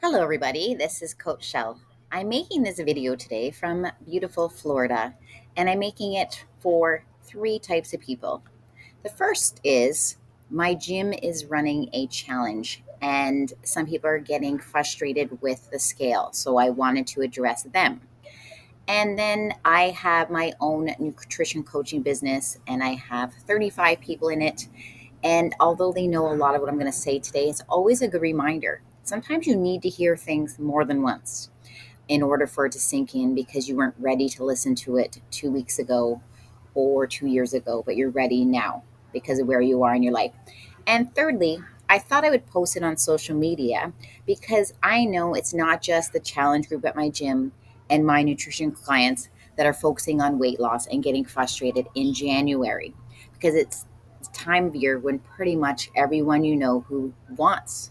Hello, everybody. This is Coach Shell. I'm making this video today from beautiful Florida, and I'm making it for three types of people. The first is my gym is running a challenge, and some people are getting frustrated with the scale, so I wanted to address them. And then I have my own nutrition coaching business, and I have 35 people in it. And although they know a lot of what I'm going to say today, it's always a good reminder. Sometimes you need to hear things more than once in order for it to sink in because you weren't ready to listen to it 2 weeks ago or 2 years ago, but you're ready now because of where you are in your life. And thirdly, I thought I would post it on social media because I know it's not just the challenge group at my gym and my nutrition clients that are focusing on weight loss and getting frustrated in January because it's time of year when pretty much everyone you know who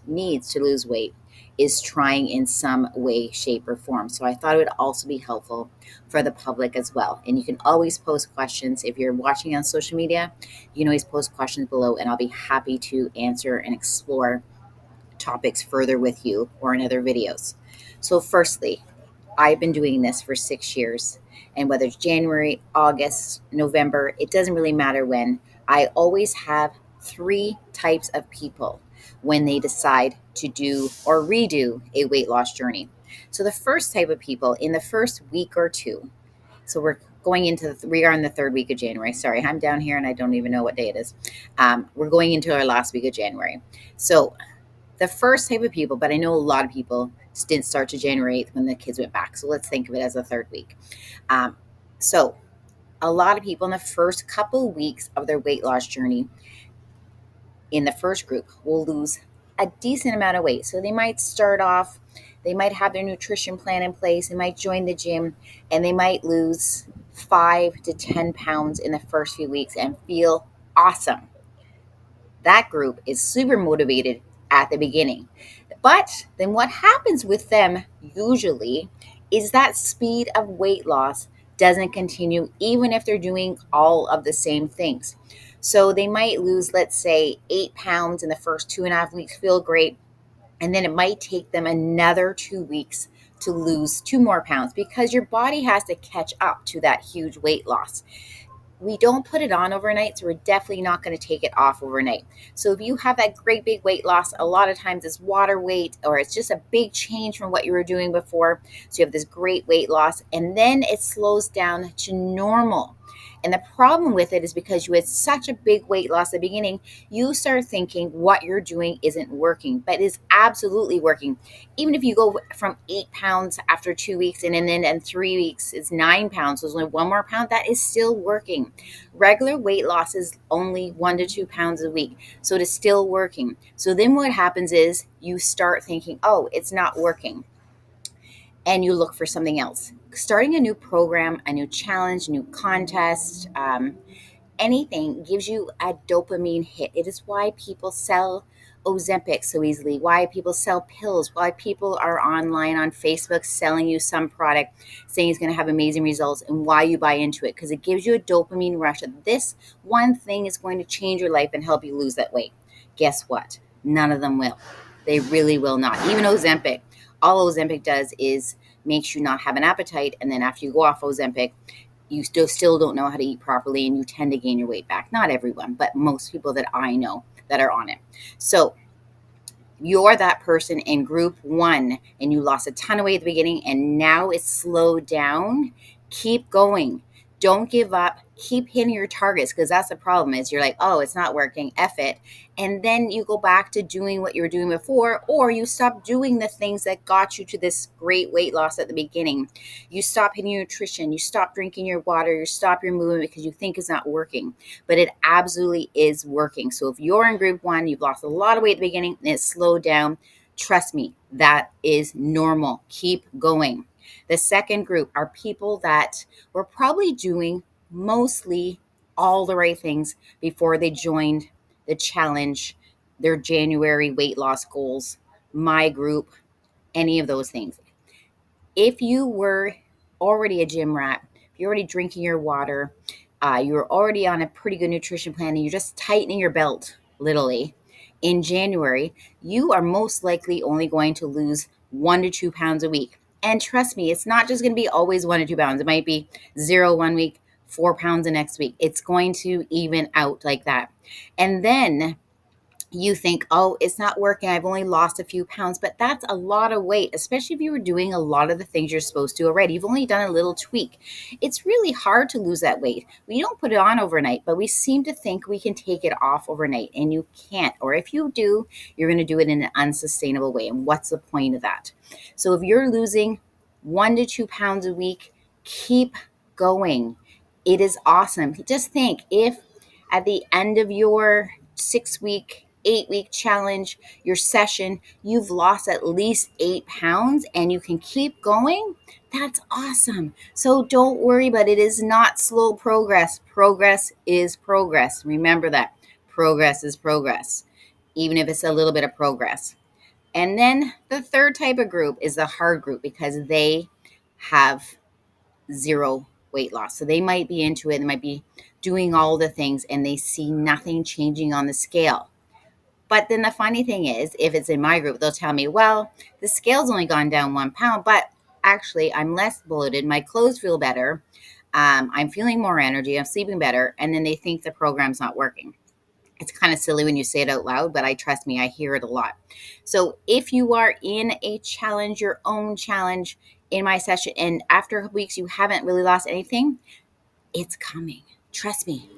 needs to lose weight is trying in some way, shape, or form. So I thought it would also be helpful for the public as well. And you can always post questions. If you're watching on social media, you can always post questions below, and I'll be happy to answer and explore topics further with you or in other videos. So, firstly, I've been doing this for 6 years. And whether it's January, August, November, it doesn't really matter when. I always have three types of people when they decide to do or redo a weight loss journey. So, the first type of people in the first week or two, so we are in the third week of January. Sorry, I'm down here and I don't even know what day it is. We're going into our last week of January. So, the first type of people, but I know a lot of people didn't start to January 8th when the kids went back. So let's think of it as a third week. Um, so a lot of people in the first couple of weeks of their weight loss journey in the first group will lose a decent amount of weight. So they might start off, they might have their nutrition plan in place, they might join the gym, and they might lose 5 to 10 pounds in the first few weeks and feel awesome. That group is super motivated at the beginning. But then what happens with them usually is that speed of weight loss doesn't continue even if they're doing all of the same things. So they might lose, let's say, 8 pounds in the first 2.5 weeks, feel great. And then it might take them another 2 weeks to lose 2 more pounds because your body has to catch up to that huge weight loss. We don't put it on overnight, so we're definitely not going to take it off overnight. So if you have that great big weight loss, a lot of times it's water weight or it's just a big change from what you were doing before. So you have this great weight loss and then it slows down to normal. And the problem with it is because you had such a big weight loss at the beginning, you start thinking what you're doing isn't working, but it is absolutely working. Even if you go from 8 pounds after 2 weeks and then in 3 weeks it's 9 pounds, so there's only 1 more pound, that is still working. Regular weight loss is only 1 to 2 pounds a week, so it is still working. So then what happens is you start thinking, oh, it's not working, and you look for something else. Starting a new program, a new challenge, new contest, anything gives you a dopamine hit. It is why people sell Ozempic so easily, why people sell pills, why people are online on Facebook selling you some product saying it's going to have amazing results, and why you buy into it because it gives you a dopamine rush that this one thing is going to change your life and help you lose that weight. Guess what? None of them will. They really will not. Even Ozempic. All Ozempic does is makes you not have an appetite, and then after you go off Ozempic, you still don't know how to eat properly and you tend to gain your weight back. Not everyone, but most people that I know that are on it. So you're that person in group one and you lost a ton of weight at the beginning and now it's slowed down. Keep going. Don't give up. Keep hitting your targets because that's the problem is you're like, oh, it's not working. F it. And then you go back to doing what you were doing before, or you stop doing the things that got you to this great weight loss at the beginning. You stop hitting your nutrition. You stop drinking your water. You stop your movement because you think it's not working, but it absolutely is working. So if you're in group one, you've lost a lot of weight at the beginning and it's slowed down, trust me, that is normal. Keep going. The second group are people that were probably doing mostly all the right things before they joined the challenge, their January weight loss goals, my group, any of those things. If you were already a gym rat, if you're already drinking your water, you're already on a pretty good nutrition plan, and you're just tightening your belt, literally, in January, you are most likely only going to lose 1 to 2 pounds a week. And trust me, it's not just going to be always 1 to 2 pounds. It might be 0 1 week, 4 pounds the next week. It's going to even out like that. And then you think, oh, it's not working. I've only lost a few pounds, but that's a lot of weight, especially if you were doing a lot of the things you're supposed to already. You've only done a little tweak. It's really hard to lose that weight. We don't put it on overnight, but we seem to think we can take it off overnight, and you can't. Or if you do, you're going to do it in an unsustainable way. And what's the point of that? So if you're losing 1 to 2 pounds a week, keep going. It is awesome. Just think if at the end of your 6 week, 8 week challenge, your session, you've lost at least 8 pounds and you can keep going, that's awesome. So don't worry, but it is not slow progress. Progress is progress. Remember that. Progress is progress, even if it's a little bit of progress. And then the third type of group is the hard group because they have zero weight loss. So they might be into it, they might be doing all the things and they see nothing changing on the scale. But then the funny thing is, if it's in my group, they'll tell me, well, the scale's only gone down 1 pound, but actually I'm less bloated. My clothes feel better. I'm feeling more energy. I'm sleeping better. And then they think the program's not working. It's kind of silly when you say it out loud, but trust me, I hear it a lot. So if you are in a challenge, your own challenge in my session, and after a couple weeks you haven't really lost anything, it's coming. Trust me,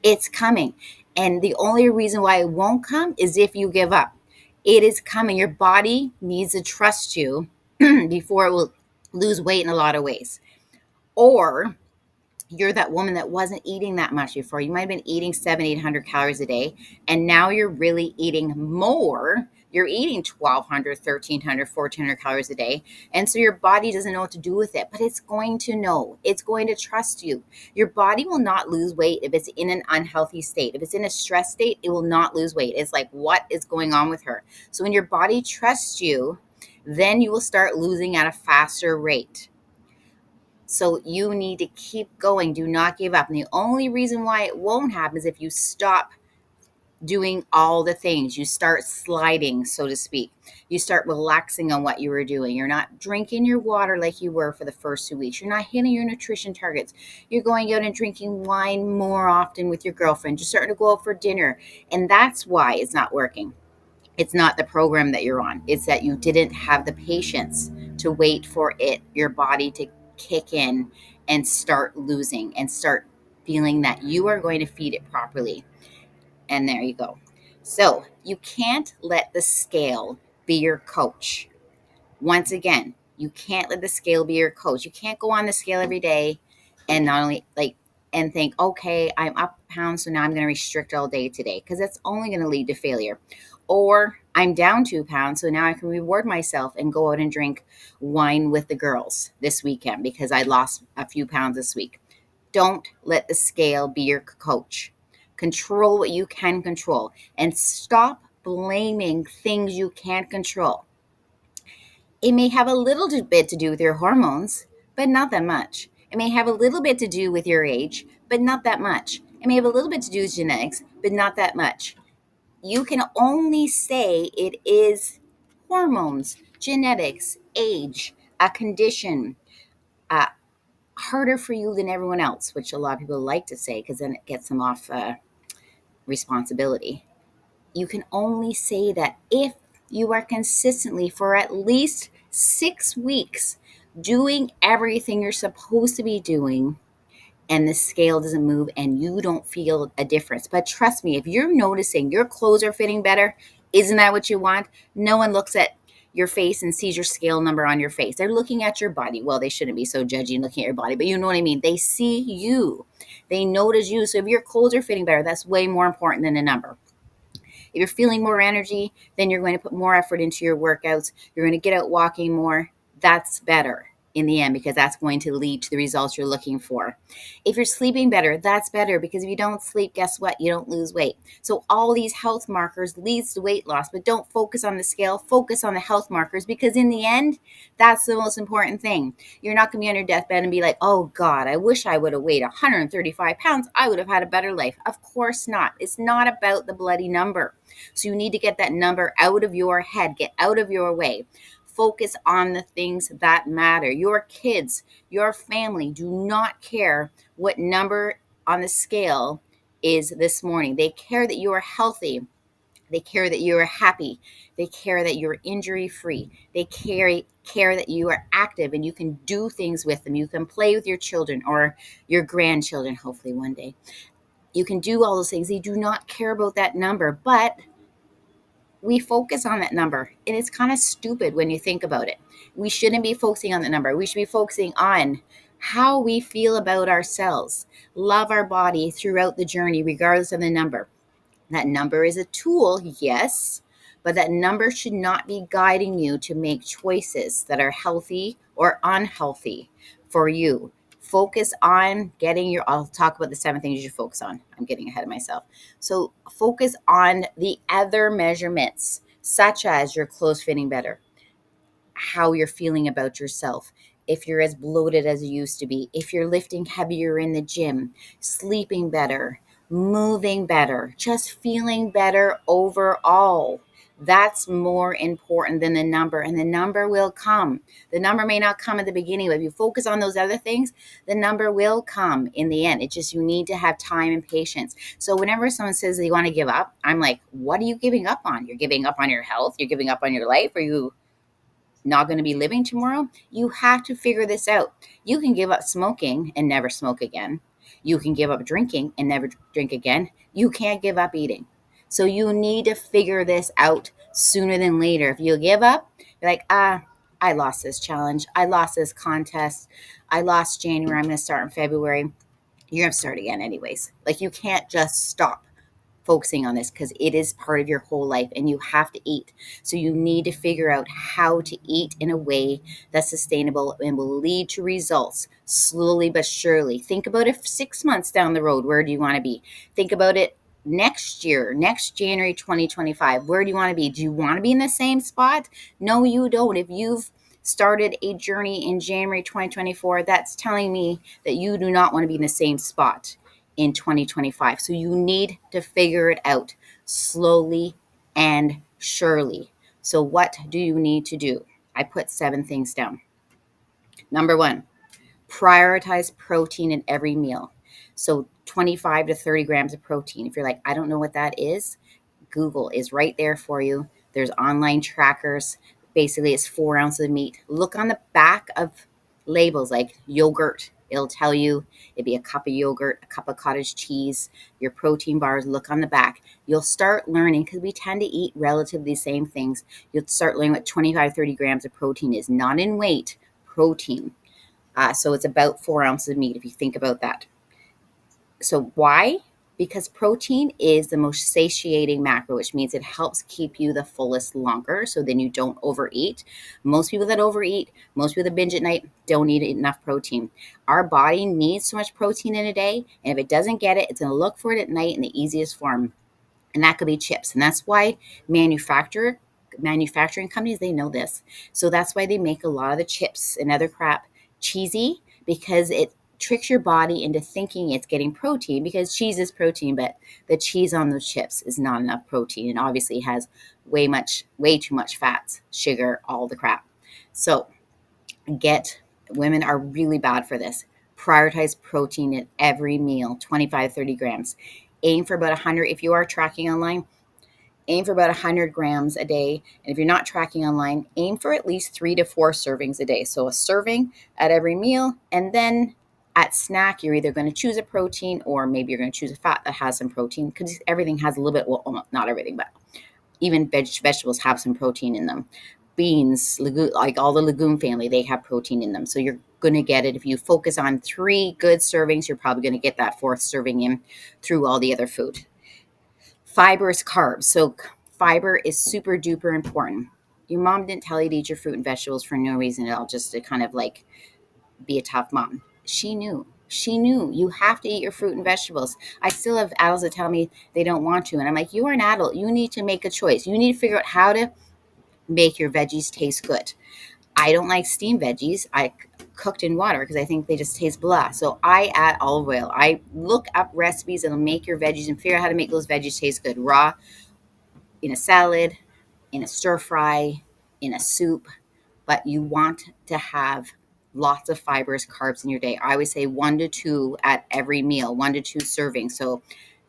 it's coming. And the only reason why it won't come is if you give up. It is coming. Your body needs to trust you before it will lose weight in a lot of ways. Or you're that woman that wasn't eating that much before. You might have been eating 700-800 calories a day, and now you're really eating more. You're eating 1,200, 1,300, 1,400 calories a day, and so your body doesn't know what to do with it, but it's going to know. It's going to trust you. Your body will not lose weight if it's in an unhealthy state. If it's in a stress state, it will not lose weight. It's like, what is going on with her? So when your body trusts you, then you will start losing at a faster rate. So you need to keep going. Do not give up. And the only reason why it won't happen is if you stop doing all the things. You start sliding, so to speak. You start relaxing on what you were doing. You're not drinking your water like you were for the first 2 weeks. You're not hitting your nutrition targets. You're going out and drinking wine more often with your girlfriend. You're starting to go out for dinner. And that's why it's not working. It's not the program that you're on. It's that you didn't have the patience to wait for your body to kick in and start losing and start feeling that you are going to feed it properly. And there you go. So you can't let the scale be your coach. Once again, you can't let the scale be your coach. You can't go on the scale every day and not only and think, okay, I'm up a pound, so now I'm going to restrict all day today, because that's only going to lead to failure. Or I'm down 2 pounds, so now I can reward myself and go out and drink wine with the girls this weekend because I lost a few pounds this week. Don't let the scale be your coach. Control what you can control and stop blaming things you can't control. It may have a little bit to do with your hormones, but not that much. It may have a little bit to do with your age, but not that much. It may have a little bit to do with genetics, but not that much. You can only say it is hormones, genetics, age, a condition, harder for you than everyone else, which a lot of people like to say because then it gets them off responsibility. You can only say that if you are consistently for at least 6 weeks doing everything you're supposed to be doing and the scale doesn't move and you don't feel a difference. But trust me, if you're noticing your clothes are fitting better, isn't that what you want? No one looks at your face and sees your scale number on your face. They're looking at your body. Well, they shouldn't be so judgy and looking at your body, but you know what I mean? They see you. They notice you. So if your clothes are fitting better, that's way more important than a number. If you're feeling more energy, then you're going to put more effort into your workouts. You're going to get out walking more. That's better in the end because that's going to lead to the results you're looking for. If you're sleeping better, that's better because if you don't sleep, guess what? You don't lose weight. So all these health markers leads to weight loss, but don't focus on the scale, focus on the health markers because in the end, that's the most important thing. You're not going to be on your deathbed and be like, oh God, I wish I would have weighed 135 pounds. I would have had a better life. Of course not. It's not about the bloody number. So you need to get that number out of your head, get out of your way. Focus on the things that matter. Your kids, your family do not care what number on the scale is this morning. They care that you are healthy. They care that you are happy. They care that you're injury free. They care that you are active and you can do things with them. You can play with your children or your grandchildren, hopefully one day. You can do all those things. They do not care about that number, but we focus on that number. And it's kind of stupid when you think about it. We shouldn't be focusing on the number. We should be focusing on how we feel about ourselves, love our body throughout the journey, regardless of the number. That number is a tool, yes, but that number should not be guiding you to make choices that are healthy or unhealthy for you. Focus on getting your, I'll talk about the 7 things you should focus on. I'm getting ahead of myself. So focus on the other measurements, such as your clothes fitting better, how you're feeling about yourself, if you're as bloated as you used to be, if you're lifting heavier in the gym, sleeping better, moving better, just feeling better overall. That's more important than the number, and the number will come. The number may not come at the beginning, but if you focus on those other things, the number will come in the end. It's just you need to have time and patience. So whenever someone says they want to give up, I'm like, what are you giving up on? You're giving up on your health? You're giving up on your life? Are you not going to be living tomorrow? You have to figure this out. You can give up smoking and never smoke again. You can give up drinking and never drink again. You can't give up eating. So you need to figure this out sooner than later. If you give up, you're like, I lost this challenge. I lost this contest. I lost January. I'm going to start in February. You're going to start again anyways. Like you can't just stop focusing on this because it is part of your whole life and you have to eat. So you need to figure out how to eat in a way that's sustainable and will lead to results slowly but surely. Think about it 6 months down the road. Where do you want to be? Think about it next year, next January 2025. Where do you want to be? Do you want to be in the same spot? No, you don't. If you've started a journey in January 2024, that's telling me that you do not want to be in the same spot in 2025. So you need to figure it out slowly and surely. So what do you need to do? I put 7 things down. Number 1, prioritize protein in every meal. So 25 to 30 grams of protein. If you're like, I don't know what that is, Google is right there for you. There's online trackers. Basically, it's 4 ounces of meat. Look on the back of labels like yogurt. It'll tell you it'd be a cup of yogurt, a cup of cottage cheese, your protein bars. Look on the back. You'll start learning because we tend to eat relatively the same things. You'll start learning what 25, 30 grams of protein is, not in weight, protein. So it's about 4 ounces of meat if you think about that. So why? Because protein is the most satiating macro, which means it helps keep you the fullest longer so then you don't overeat. Most people that overeat, most people that binge at night don't eat enough protein. Our body needs so much protein in a day, and if it doesn't get it, it's going to look for it at night in the easiest form, and that could be chips. And that's why manufacturing companies, they know this. So that's why they make a lot of the chips and other crap cheesy, because it tricks your body into thinking it's getting protein, because cheese is protein, but the cheese on those chips is not enough protein and obviously has way too much fats, sugar, all the crap. So women are really bad for this. Prioritize protein at every meal, 25, 30 grams. Aim for about 100. If you are tracking online, aim for about 100 grams a day. And if you're not tracking online, aim for at least 3 to 4 servings a day. So a serving at every meal, and then at snack, you're either going to choose a protein or maybe you're going to choose a fat that has some protein, because everything has a little bit, well, not everything, but even vegetables have some protein in them. Beans, like all the legume family, they have protein in them. So you're going to get it. If you focus on 3 good servings, you're probably going to get that 4th serving in through all the other food. Fiber is carbs. So fiber is super duper important. Your mom didn't tell you to eat your fruit and vegetables for no reason at all, just to kind of like be a tough mom. She knew you have to eat your fruit and vegetables. I still have adults that tell me they don't want to. And I'm like, you are an adult. You need to make a choice. You need to figure out how to make your veggies taste good. I don't like steamed veggies. I cooked in water because I think they just taste blah. So I add olive oil. I look up recipes that'll make your veggies and figure out how to make those veggies taste good. Raw, in a salad, in a stir fry, in a soup. but you want to have lots of fibers, carbs in your day. I always say 1 to 2 at every meal, 1 to 2 servings. So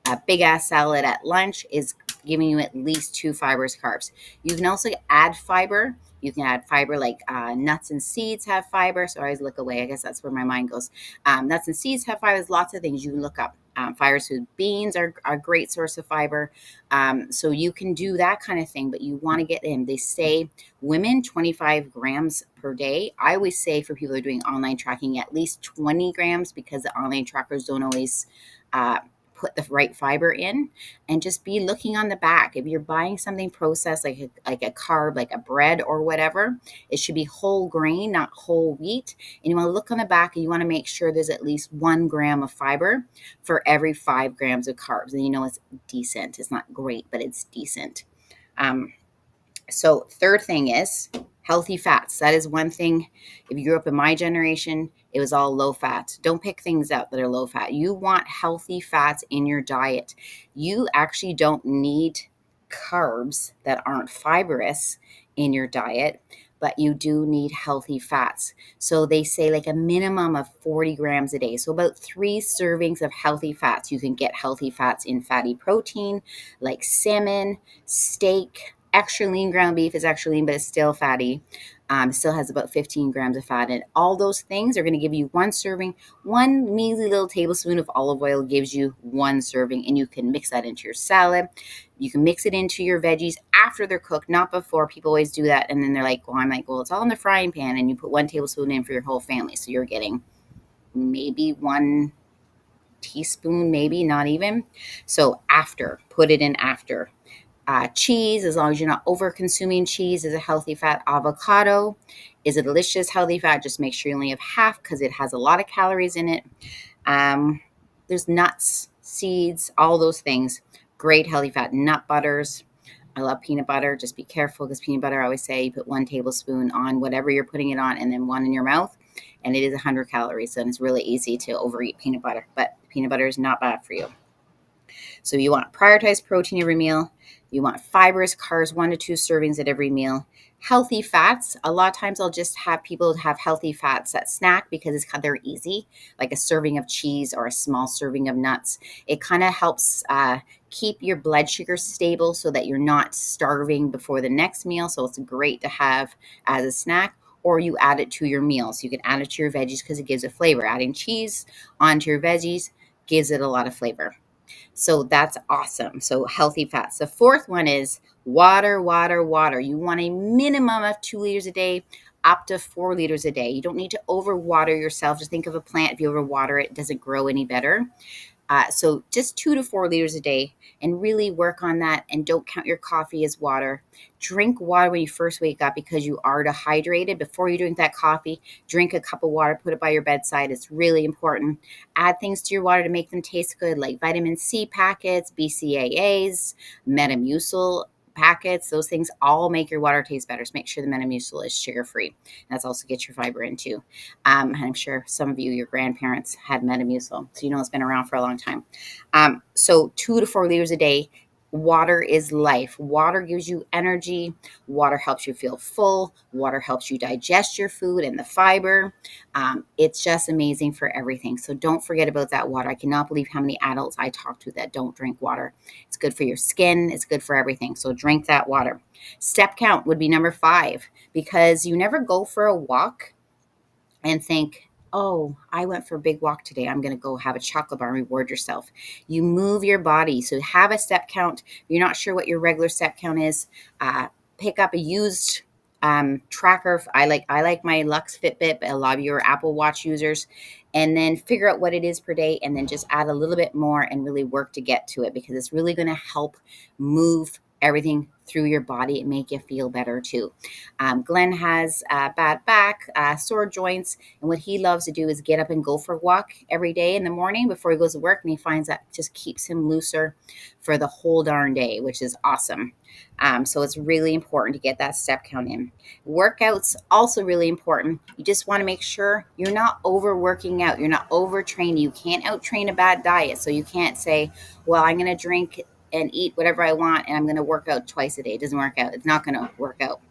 a big ass salad at lunch is giving you at least 2 fibers, carbs. You can also add fiber. You can add fiber like nuts and seeds have fiber. So I always look away. I guess that's where my mind goes. Nuts and seeds have fiber. There's lots of things you can look up. Fibers with beans are a great source of fiber. So you can do that kind of thing, but you want to get in. They say women 25 grams per day. I always say for people who are doing online tracking, at least 20 grams because the online trackers don't always put the right fiber in, and just be looking on the back. If you're buying something processed like a carb, like a bread or whatever, it should be whole grain, not whole wheat. And you want to look on the back and you want to make sure there's at least 1 gram of fiber for every 5 grams of carbs. And you know it's decent. It's not great, but it's decent. So third thing is healthy fats. That is one thing. If you grew up in my generation, it was all low fat. Don't pick things out that are low fat. You want healthy fats in your diet. You actually don't need carbs that aren't fibrous in your diet, but you do need healthy fats. So they say like a minimum of 40 grams a day. So about 3 servings of healthy fats. You can get healthy fats in fatty protein like salmon, steak. Extra lean ground beef is extra lean, but it's still fatty. Still has about 15 grams of fat in it. All those things are going to give you 1 serving. 1 measly little tablespoon of olive oil gives you 1 serving, and you can mix that into your salad. You can mix it into your veggies after they're cooked, not before. People always do that, and then they're like, well, I'm like, well, it's all in the frying pan, and you put 1 tablespoon in for your whole family. So you're getting maybe 1 teaspoon, maybe not even. So after, put it in after. Cheese, as long as you're not over consuming cheese, is a healthy fat. Avocado is a delicious healthy fat. Just make sure you only have half because it has a lot of calories in it. There's nuts, seeds, all those things. Great healthy fat. Nut butters. I love peanut butter. Just be careful because peanut butter, I always say you put 1 tablespoon on whatever you're putting it on and then 1 in your mouth. And it is 100 calories. And it's really easy to overeat peanut butter. But peanut butter is not bad for you. So you want to prioritize protein every meal. You want fibrous carbs, 1 to 2 servings at every meal. Healthy fats. A lot of times I'll just have people have healthy fats at snack because they're easy, like a serving of cheese or a small serving of nuts. It kind of helps keep your blood sugar stable so that you're not starving before the next meal. So it's great to have as a snack. Or you add it to your meals. You can add it to your veggies because it gives a flavor. Adding cheese onto your veggies gives it a lot of flavor. So that's awesome. So healthy fats. The fourth one is water, water, water. You want a minimum of 2 liters a day, up to 4 liters a day. You don't need to overwater yourself. Just think of a plant. If you overwater it, it doesn't grow any better. So just 2 to 4 liters a day, and really work on that. And don't count your coffee as water. Drink water when you first wake up because you are dehydrated. Before you drink that coffee, drink a cup of water, put it by your bedside. It's really important. Add things to your water to make them taste good, like vitamin C packets, BCAAs, Metamucil packets. Those things all make your water taste better. So make sure the Metamucil is sugar-free. That's also get your fiber in too. And I'm sure some of you, your grandparents had Metamucil, so you know it's been around for a long time. So 2 to 4 liters a day. Water is life. Water gives you energy. Water helps you feel full. Water helps you digest your food and the fiber. It's just amazing for everything. So don't forget about that water. I cannot believe how many adults I talk to that don't drink water. It's good for your skin. It's good for everything. So drink that water. Step count would be number 5 because you never go for a walk and think, oh, I went for a big walk today. I'm going to go have a chocolate bar and reward yourself. You move your body. So have a step count. If you're not sure what your regular step count is, pick up a used tracker. I like my Lux Fitbit, but a lot of you are Apple Watch users. And then figure out what it is per day and then just add a little bit more and really work to get to it because it's really going to help move everything through your body and make you feel better too. Glenn has bad back, sore joints, and what he loves to do is get up and go for a walk every day in the morning before he goes to work, and he finds that just keeps him looser for the whole darn day, which is awesome. So it's really important to get that step count in. Workouts also really important. You just want to make sure you're not overworking out, you're not overtraining. You can't out-train a bad diet, so you can't say, well, I'm going to drink and eat whatever I want and I'm going to work out twice a day. It doesn't work out. It's not going to work out.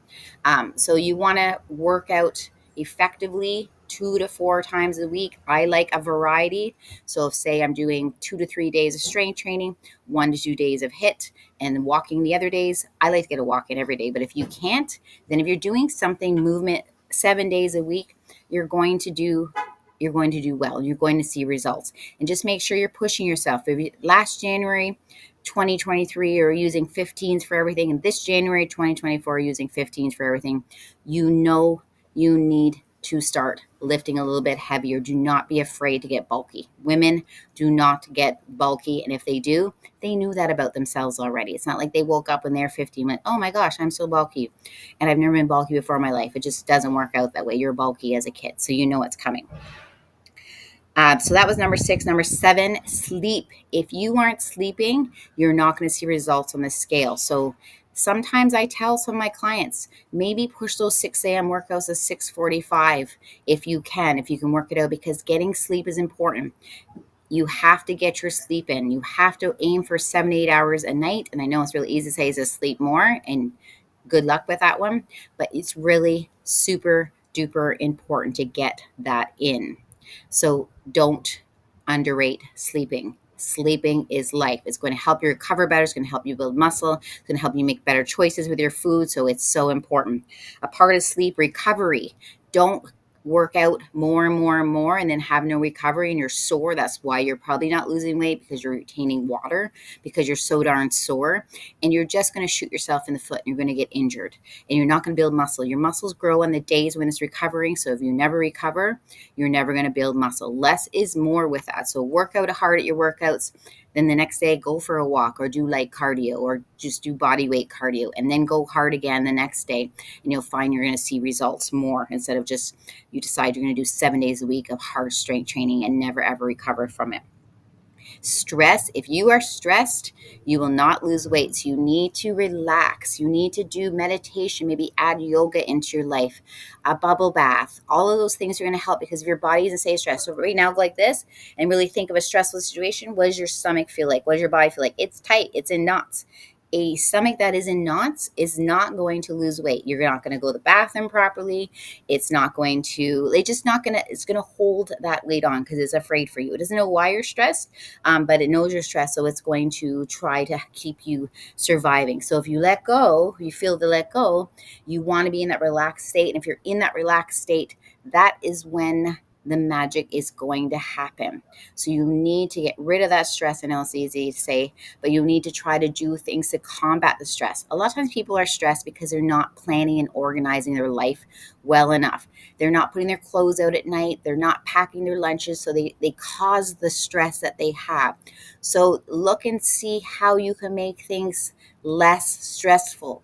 So you want to work out effectively 2 to 4 times a week. I like a variety. So if say I'm doing 2 to 3 days of strength training, 1 to 2 days of HIIT, and walking the other days, I like to get a walk in every day. But if you can't, then if you're doing something movement 7 days a week, you're going to do well. You're going to see results. And just make sure you're pushing yourself. Last January 2023 are using 15s for everything, and this January 2024 are using 15s for everything, you know you need to start lifting a little bit heavier. Do not be afraid to get bulky. Women do not get bulky, and if they do, they knew that about themselves already. It's not like they woke up when they're 50 and went, oh my gosh, I'm so bulky, and I've never been bulky before in my life. It just doesn't work out that way. You're bulky as a kid, so you know it's coming. So that was number 6. Number 7, sleep. If you aren't sleeping, you're not going to see results on the scale. So sometimes I tell some of my clients, maybe push those 6 a.m. workouts to 6:45 if you can work it out, because getting sleep is important. You have to get your sleep in. You have to aim for 7 to 8 hours a night. And I know it's really easy to say is to sleep more, and good luck with that one, but it's really super duper important to get that in. So don't underrate sleeping. Sleeping is life. It's going to help you recover better. It's going to help you build muscle. It's going to help you make better choices with your food. So it's so important. A part of sleep recovery. Don't work out more and more and more and then have no recovery and you're sore. That's why you're probably not losing weight, because you're retaining water, because you're so darn sore, and you're just going to shoot yourself in the foot and you're going to get injured and you're not going to build muscle. Your muscles grow on the days when it's recovering. So if you never recover, you're never going to build muscle. Less is more with that. So work out hard at your workouts. Then the next day, go for a walk or do light cardio or just do body weight cardio, and then go hard again the next day. And you'll find you're going to see results more, instead of just you decide you're going to do 7 days a week of hard strength training and never ever recover from it. Stress. If you are stressed, you will not lose weight. So you need to relax. You need to do meditation, maybe add yoga into your life, a bubble bath. All of those things are going to help, because if your body isn't staying stressed. So right now, go like this and really think of a stressful situation. What does your stomach feel like? What does your body feel like? It's tight. It's in knots. A stomach that is in knots is not going to lose weight. You're not going to go to the bathroom properly. It's not going to, it's going to hold that weight on because it's afraid for you. It doesn't know why you're stressed, but it knows you're stressed. So it's going to try to keep you surviving. So if you let go, you feel to let go, you want to be in that relaxed state. And if you're in that relaxed state, that is when the magic is going to happen. So you need to get rid of that stress. I know it's easy to say, but you need to try to do things to combat the stress. A lot of times people are stressed because they're not planning and organizing their life well enough. They're not putting their clothes out at night. They're not packing their lunches. So they cause the stress that they have. So look and see how you can make things less stressful.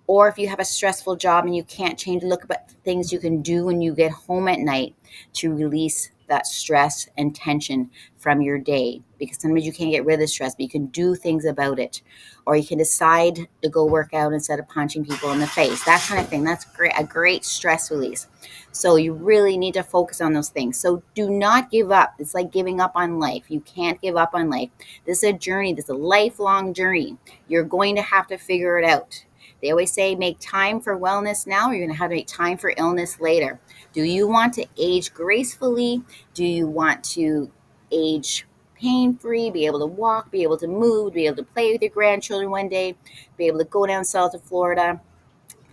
Or if you have a stressful job and you can't change, look at things you can do when you get home at night to release that stress and tension from your day. Because sometimes you can't get rid of the stress, but you can do things about it. Or you can decide to go work out instead of punching people in the face. That kind of thing. That's great, a great stress release. So you really need to focus on those things. So do not give up. It's like giving up on life. You can't give up on life. This is a journey. This is a lifelong journey. You're going to have to figure it out. They always say make time for wellness now, or you're going to have to make time for illness later. Do you want to age gracefully? Do you want to age pain-free, be able to walk, be able to move, be able to play with your grandchildren one day, be able to go down south to Florida,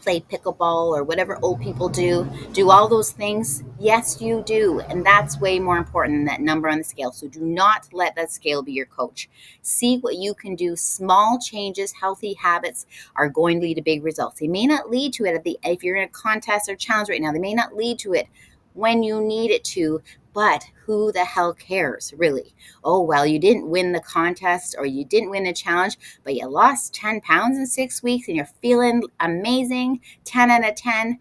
play pickleball or whatever old people do all those things? Yes, you do. And that's way more important than that number on the scale. So do not let that scale be your coach. See what you can do. Small changes, healthy habits are going to lead to big results. They may not lead to it if you're in a contest or challenge right now, they may not lead to it when you need it to, but who the hell cares, really? Oh, well, you didn't win the contest or you didn't win the challenge, but you lost 10 pounds in 6 weeks and you're feeling amazing, 10 out of 10.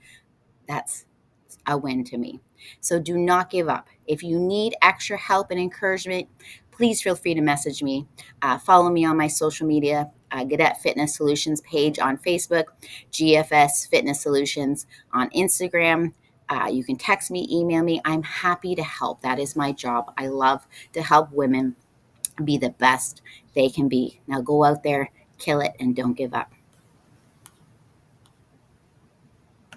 That's a win to me. So do not give up. If you need extra help and encouragement, please feel free to message me. Follow me on my social media, Gadette Fitness Solutions page on Facebook, GFS Fitness Solutions on Instagram. You can text me, email me. I'm happy to help. That is my job. I love to help women be the best they can be. Now go out there, kill it, and don't give up.